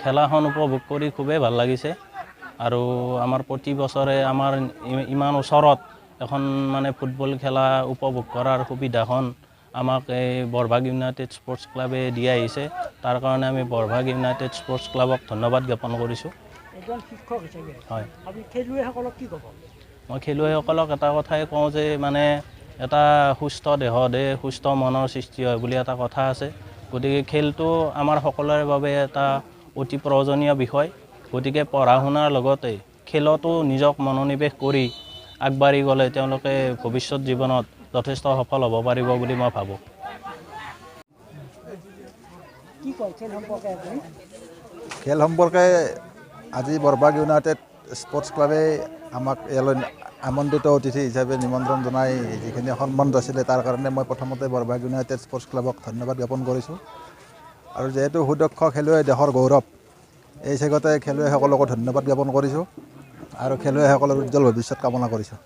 খেলাখন উপভোগ কৰি খুবেই ভাল লাগিছে আৰু আমাৰ প্ৰতি বছৰে আমাৰ ইমান ওচৰত এখন মানে ফুটবল খেলা উপভোগ কৰাৰ সুবিধাখন আমাক এই বৰভাগ ইউনাইটেড স্পৰ্টছ ক্লাবে দি আহিছে তাৰ কাৰণে আমি বৰভাগ ইউনাইটেড স্পৰ্টছ ক্লাবক ধন্যবাদ জ্ঞাপন কৰিছোঁ এজন শিক্ষক হিচাপে হয় আপুনি খেলুৱৈসকলক কি ক'ব মই খেলুৱৈসকলক এটা কথাই কওঁ যে মানে এটা সুস্থ দেহতে সুস্থ মনৰ সৃষ্টি হয় বুলি এটা কথা আছে গতিকে খেলটো আমাৰ সকলোৰে বাবে এটা অতি প্ৰয়োজনীয় বিষয় গতিকে পঢ়া শুনাৰ লগতে খেলতো নিজক মনোনিৱেশ কৰি আগবাঢ়ি গ'লে তেওঁলোকে ভৱিষ্যত জীৱনত যথেষ্ট সফল হ'ব পাৰিব বুলি মই ভাবোঁ কি কয় খেল সম্পৰ্কে আপুনি খেল সম্পৰ্কে আজি বৰভাগ ইউনাইটেড স্পৰ্টছ ক্লাবে আমাক ইয়ালৈ আমন্ত্ৰিত অতিথি হিচাপে নিমন্ত্ৰণ জনাই যিখিনি সন্মান যাচিলে তাৰ কাৰণে মই প্ৰথমতে বৰভাগ ইউনাইটেড স্পৰ্টছ ক্লাবক ধন্যবাদ জ্ঞাপন কৰিছোঁ আৰু যিহেতু সুদক্ষ খেলুৱৈ দেশৰ গৌৰৱ এই চেগতে খেলুৱৈসকলকো ধন্যবাদ জ্ঞাপন কৰিছোঁ আৰু খেলুৱৈসকলৰ উজ্জ্বল ভৱিষ্যত কামনা কৰিছোঁ